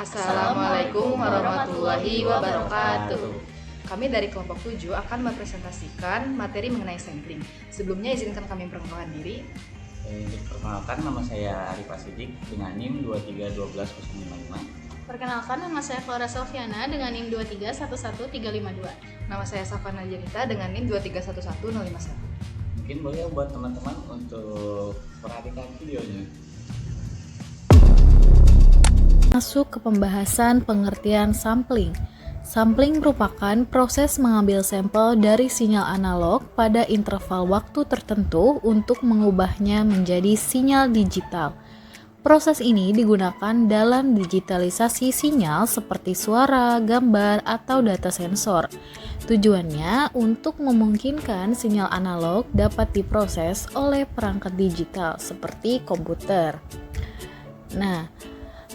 Assalamualaikum warahmatullahi wabarakatuh. Kami dari kelompok 7 akan mempresentasikan materi mengenai sampling. Sebelumnya izinkan kami memperkenalkan diri. Perkenalkan, nama saya Arif Asidik dengan NIM 2312055. Perkenalkan, nama saya Flora Selviana dengan NIM 2311352. Nama saya Safana Janita dengan NIM 2311051. Mungkin boleh buat teman-teman untuk perhatikan videonya. Masuk ke pembahasan pengertian sampling. Sampling merupakan proses mengambil sampel dari sinyal analog pada interval waktu tertentu untuk mengubahnya menjadi sinyal digital. Proses ini digunakan dalam digitalisasi sinyal seperti suara, gambar, atau data sensor. Tujuannya untuk memungkinkan sinyal analog dapat diproses oleh perangkat digital seperti komputer. Nah,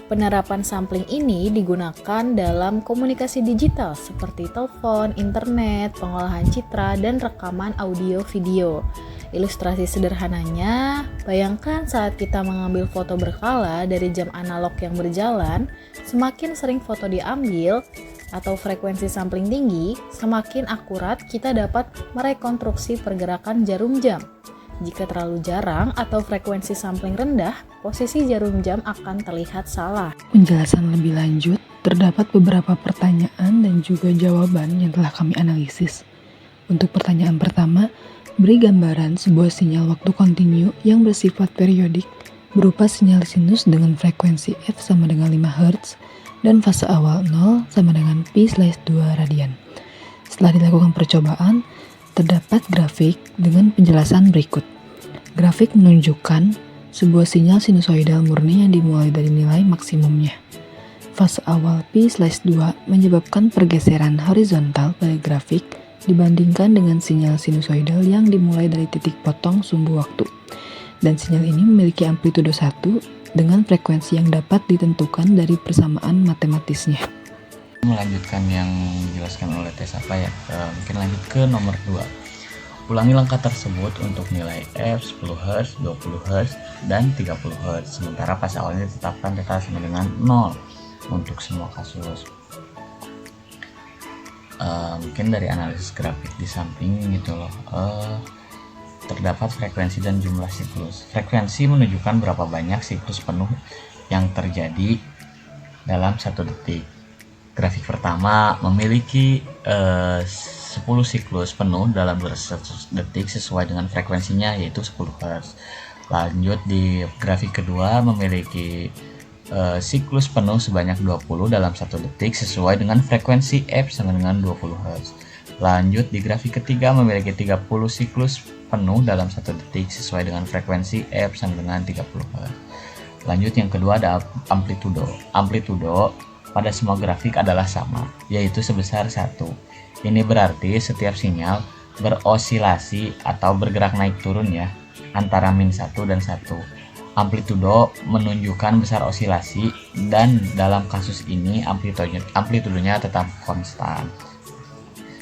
penerapan sampling ini digunakan dalam komunikasi digital seperti telepon, internet, pengolahan citra, dan rekaman audio-video. Ilustrasi sederhananya, bayangkan saat kita mengambil foto berkala dari jam analog yang berjalan, semakin sering foto diambil atau frekuensi sampling tinggi, semakin akurat kita dapat merekonstruksi pergerakan jarum jam. Jika terlalu jarang atau frekuensi sampling rendah, posisi jarum jam akan terlihat salah. Penjelasan lebih lanjut, terdapat beberapa pertanyaan dan juga jawaban yang telah kami analisis. Untuk pertanyaan pertama, beri gambaran sebuah sinyal waktu kontinu yang bersifat periodik berupa sinyal sinus dengan frekuensi F sama dengan 5 Hz dan fase awal 0 sama dengan pi/2 radian. Setelah dilakukan percobaan, terdapat grafik dengan penjelasan berikut. Grafik menunjukkan sebuah sinyal sinusoidal murni yang dimulai dari nilai maksimumnya. Fase awal pi/2 menyebabkan pergeseran horizontal pada grafik dibandingkan dengan sinyal sinusoidal yang dimulai dari titik potong sumbu waktu. Dan sinyal ini memiliki amplitudo 1 dengan frekuensi yang dapat ditentukan dari persamaan matematisnya. Melanjutkan yang dijelaskan oleh tes apa ya, mungkin lanjut ke nomor 2. Ulangi langkah tersebut untuk nilai F 10 Hz, 20 Hz, dan 30 Hz. Sementara pas awalnya ditetapkan data sama dengan 0 untuk semua kasus. Mungkin dari analisis grafik di samping gitu loh. Terdapat frekuensi dan jumlah siklus. Frekuensi menunjukkan berapa banyak siklus penuh yang terjadi dalam 1 detik. Grafik pertama memiliki 10 siklus penuh dalam 100 detik sesuai dengan frekuensinya yaitu 10 Hz. Lanjut di grafik kedua memiliki siklus penuh sebanyak 20 dalam 1 detik sesuai dengan frekuensi F sama dengan 20 Hz. Lanjut di grafik ketiga memiliki 30 siklus penuh dalam 1 detik sesuai dengan frekuensi F sama dengan 30 Hz. Lanjut yang kedua ada amplitudo. Amplitudo pada semua grafik adalah sama, yaitu sebesar 1. Ini berarti setiap sinyal berosilasi atau bergerak naik turun ya, antara -1 dan 1. Amplitudo menunjukkan besar osilasi dan dalam kasus ini amplitudonya tetap konstan.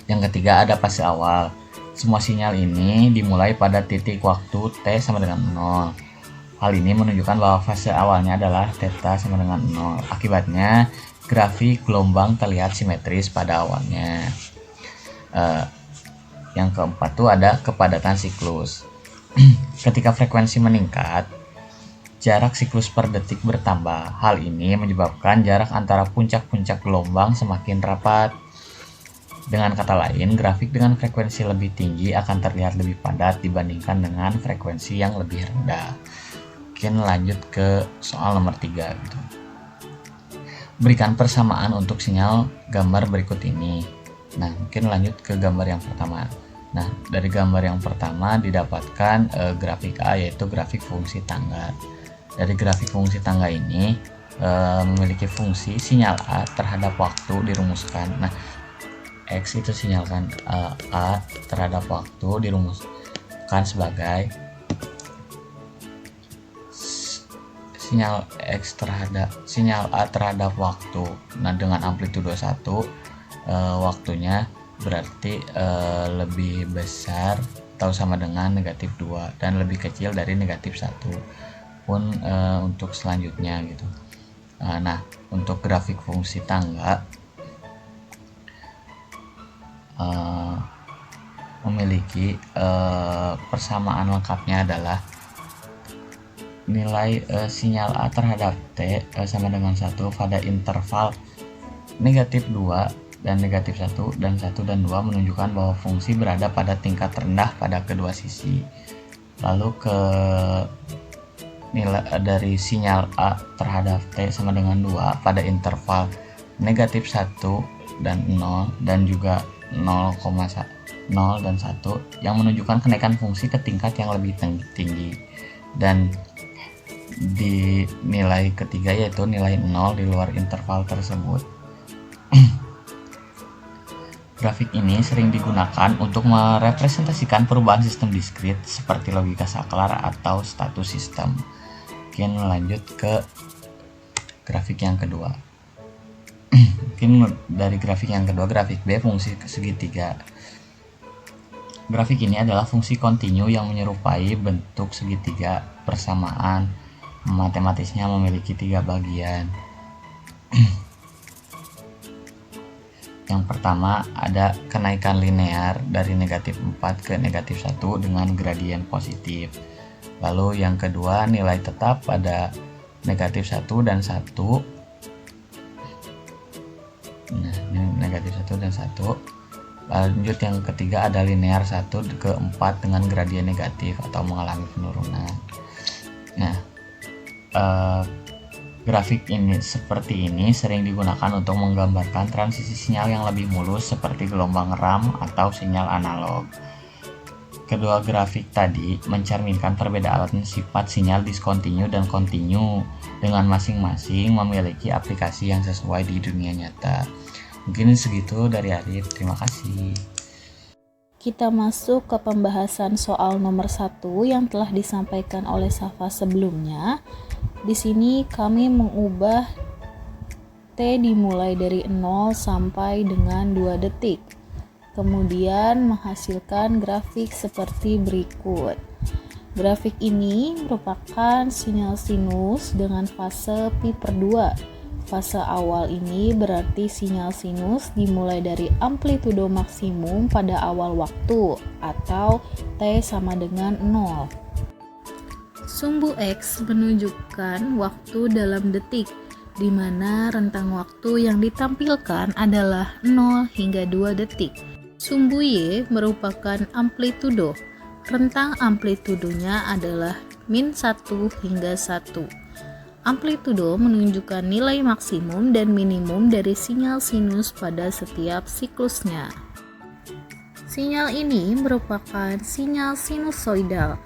Yang ketiga ada fase awal. Semua sinyal ini dimulai pada titik waktu T sama dengan 0. Hal ini menunjukkan bahwa fase awalnya adalah θ sama dengan 0. Akibatnya, grafik gelombang terlihat simetris pada awalnya. Yang keempat tuh ada kepadatan siklus. Ketika frekuensi meningkat, jarak siklus per detik bertambah. Hal ini menyebabkan jarak antara puncak-puncak gelombang semakin rapat. Dengan kata lain, grafik dengan frekuensi lebih tinggi akan terlihat lebih padat dibandingkan dengan frekuensi yang lebih rendah. Mungkin lanjut ke soal nomor 3 gitu. Berikan persamaan untuk sinyal gambar berikut ini. Nah, mungkin lanjut ke gambar yang pertama. Nah, dari gambar yang pertama didapatkan grafik A, yaitu grafik fungsi tangga. Dari grafik fungsi tangga ini memiliki fungsi sinyal A terhadap waktu dirumuskan. Nah, X itu sinyalkan A terhadap waktu dirumuskan sebagai sinyal X terhadap sinyal A terhadap waktu. Nah, dengan amplitudo 1 waktunya berarti lebih besar atau sama dengan -2 dan lebih kecil dari -1 pun untuk selanjutnya gitu. Nah, untuk grafik fungsi tangga memiliki persamaan lengkapnya adalah nilai sinyal A terhadap T sama dengan 1 pada interval negatif 2 dan negatif 1 dan 1 dan 2 menunjukkan bahwa fungsi berada pada tingkat rendah pada kedua sisi. Lalu ke nilai dari sinyal A terhadap T sama dengan 2 pada interval negatif 1 dan 0 dan juga 0, 0 dan 1 yang menunjukkan kenaikan fungsi ke tingkat yang lebih tinggi. Dan di nilai ketiga yaitu nilai 0 di luar interval tersebut. Grafik ini sering digunakan untuk merepresentasikan perubahan sistem diskrit seperti logika saklar atau status sistem. Mungkin lanjut ke grafik yang kedua. Mungkin dari grafik yang kedua, grafik B, fungsi segitiga. Grafik ini adalah fungsi kontinu yang menyerupai bentuk segitiga persamaan. Matematisnya memiliki 3 bagian. Yang pertama ada kenaikan linear dari negatif 4 ke negatif 1 dengan gradien positif. Lalu yang kedua nilai tetap pada negatif 1 dan 1. Nah, ini negatif 1 dan 1. Lanjut yang ketiga ada linear 1 ke 4 dengan gradien negatif atau mengalami penurunan. Nah, grafik ini seperti ini sering digunakan untuk menggambarkan transisi sinyal yang lebih mulus seperti gelombang RAM atau sinyal analog. Kedua grafik tadi mencerminkan perbedaan sifat sinyal diskontinu dan kontinu dengan masing-masing memiliki aplikasi yang sesuai di dunia nyata. Mungkin segitu dari Arif, terima kasih. Kita masuk ke pembahasan soal nomor 1 yang telah disampaikan oleh Safa sebelumnya. Di sini kami mengubah T dimulai dari 0 sampai dengan 2 detik. Kemudian menghasilkan grafik seperti berikut. Grafik ini merupakan sinyal sinus dengan fase pi/2. Fase awal ini berarti sinyal sinus dimulai dari amplitudo maksimum pada awal waktu atau T sama dengan 0. Sumbu X menunjukkan waktu dalam detik, di mana rentang waktu yang ditampilkan adalah 0 hingga 2 detik. Sumbu Y merupakan amplitudo. Rentang amplitudonya adalah min 1 hingga 1. Amplitudo menunjukkan nilai maksimum dan minimum dari sinyal sinus pada setiap siklusnya. Sinyal ini merupakan sinyal sinusoidal,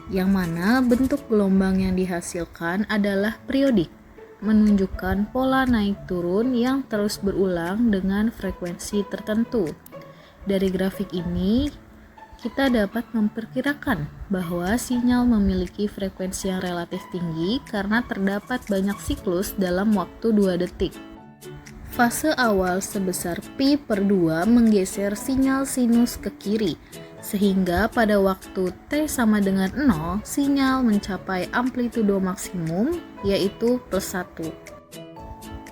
yang mana bentuk gelombang yang dihasilkan adalah periodik, menunjukkan pola naik turun yang terus berulang dengan frekuensi tertentu. Dari grafik ini, kita dapat memperkirakan bahwa sinyal memiliki frekuensi yang relatif tinggi karena terdapat banyak siklus dalam waktu 2 detik. Fase awal sebesar pi/2 menggeser sinyal sinus ke kiri, sehingga pada waktu T sama dengan 0, sinyal mencapai amplitudo maksimum, yaitu +1.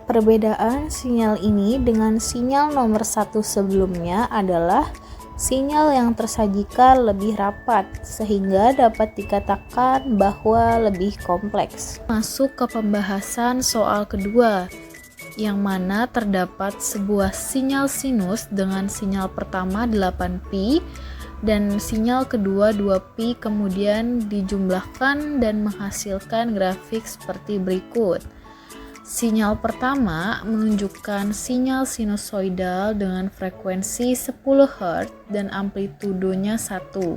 Perbedaan sinyal ini dengan sinyal nomor 1 sebelumnya adalah sinyal yang tersajikan lebih rapat, sehingga dapat dikatakan bahwa lebih kompleks. Masuk ke pembahasan soal kedua, yang mana terdapat sebuah sinyal sinus dengan sinyal pertama 8pi dan sinyal kedua 2pi kemudian dijumlahkan dan menghasilkan grafik seperti berikut. Sinyal pertama menunjukkan sinyal sinusoidal dengan frekuensi 10 Hz dan amplitudonya 1.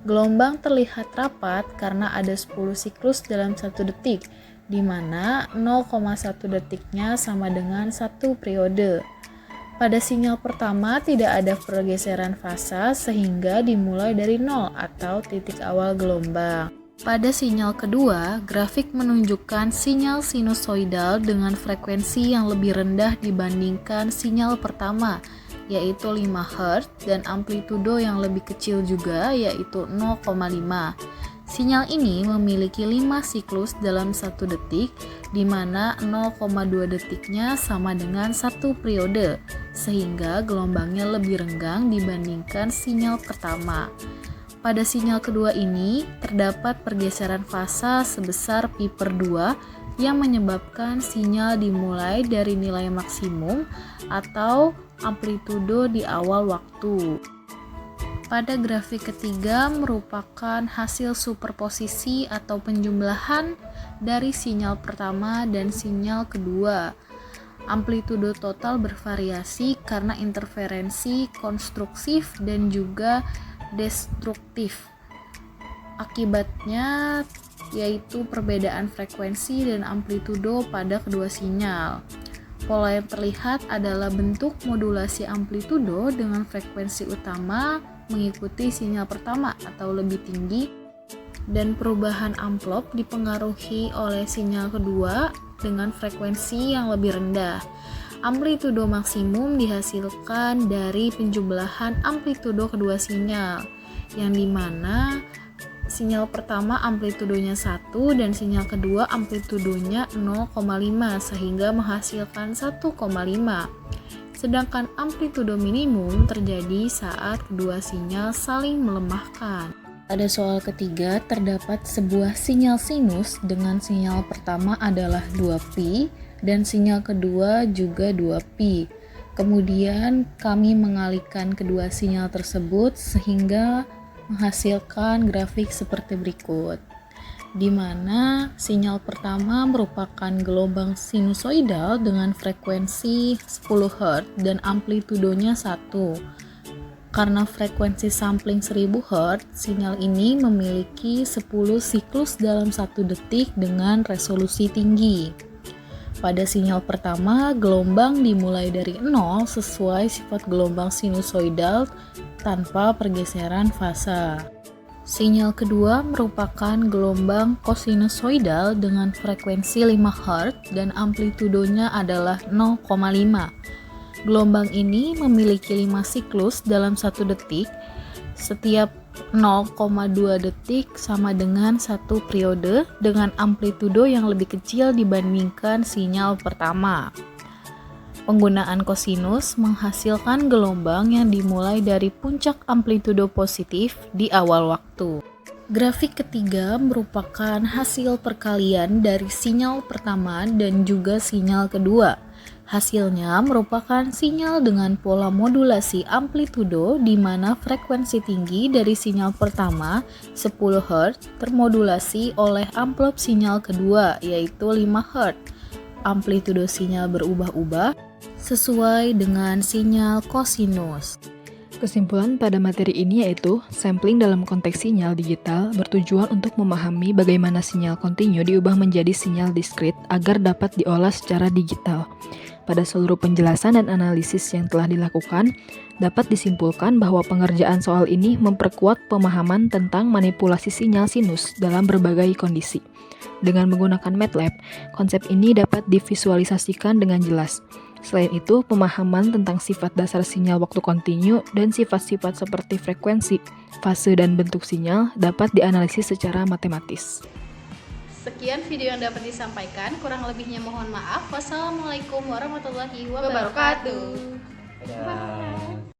Gelombang terlihat rapat karena ada 10 siklus dalam 1 detik, di mana 0,1 detiknya sama dengan 1 periode. Pada sinyal pertama tidak ada pergeseran fasa sehingga dimulai dari 0 atau titik awal gelombang. Pada sinyal kedua, grafik menunjukkan sinyal sinusoidal dengan frekuensi yang lebih rendah dibandingkan sinyal pertama, yaitu 5 Hz, dan amplitudo yang lebih kecil juga, yaitu 0,5. Sinyal ini memiliki 5 siklus dalam 1 detik, di mana 0,2 detiknya sama dengan 1 periode, sehingga gelombangnya lebih renggang dibandingkan sinyal pertama. Pada sinyal kedua ini, terdapat pergeseran fasa sebesar pi/2 yang menyebabkan sinyal dimulai dari nilai maksimum atau amplitudo di awal waktu. Pada grafik ketiga merupakan hasil superposisi atau penjumlahan dari sinyal pertama dan sinyal kedua. Amplitudo total bervariasi karena interferensi konstruktif dan juga destruktif. Akibatnya yaitu perbedaan frekuensi dan amplitudo pada kedua sinyal. Pola yang terlihat adalah bentuk modulasi amplitudo dengan frekuensi utama mengikuti sinyal pertama atau lebih tinggi, dan perubahan amplop dipengaruhi oleh sinyal kedua dengan frekuensi yang lebih rendah. Amplitudo maksimum dihasilkan dari penjumlahan amplitudo kedua sinyal, yang dimana sinyal pertama amplitudonya 1 dan sinyal kedua amplitudonya 0,5 sehingga menghasilkan 1,5. Sedangkan amplitudo minimum terjadi saat kedua sinyal saling melemahkan. Pada soal ketiga terdapat sebuah sinyal sinus dengan sinyal pertama adalah 2π dan sinyal kedua juga 2π. Kemudian kami mengalihkan kedua sinyal tersebut sehingga menghasilkan grafik seperti berikut, di mana sinyal pertama merupakan gelombang sinusoidal dengan frekuensi 10 Hz dan amplitudonya 1. Karena frekuensi sampling 1000 Hz, sinyal ini memiliki 10 siklus dalam 1 detik dengan resolusi tinggi. Pada sinyal pertama, gelombang dimulai dari 0 sesuai sifat gelombang sinusoidal tanpa pergeseran fasa. Sinyal kedua merupakan gelombang kosinusoidal dengan frekuensi 5 Hz dan amplitudonya adalah 0,5. Gelombang ini memiliki 5 siklus dalam 1 detik. Setiap 0,2 detik sama dengan 1 periode dengan amplitudo yang lebih kecil dibandingkan sinyal pertama. Penggunaan kosinus menghasilkan gelombang yang dimulai dari puncak amplitudo positif di awal waktu. Grafik ketiga merupakan hasil perkalian dari sinyal pertama dan juga sinyal kedua. Hasilnya merupakan sinyal dengan pola modulasi amplitudo di mana frekuensi tinggi dari sinyal pertama 10 Hz termodulasi oleh amplop sinyal kedua yaitu 5 Hz. Amplitudo sinyal berubah-ubah sesuai dengan sinyal kosinus. Kesimpulan pada materi ini yaitu, sampling dalam konteks sinyal digital bertujuan untuk memahami bagaimana sinyal kontinu diubah menjadi sinyal diskrit agar dapat diolah secara digital. Pada seluruh penjelasan dan analisis yang telah dilakukan, dapat disimpulkan bahwa pengerjaan soal ini memperkuat pemahaman tentang manipulasi sinyal sinus dalam berbagai kondisi. Dengan menggunakan MATLAB, konsep ini dapat divisualisasikan dengan jelas. Selain itu, pemahaman tentang sifat dasar sinyal waktu kontinu dan sifat-sifat seperti frekuensi, fase, dan bentuk sinyal dapat dianalisis secara matematis. Sekian video yang dapat disampaikan, kurang lebihnya mohon maaf. Wassalamualaikum warahmatullahi wabarakatuh. Dadah.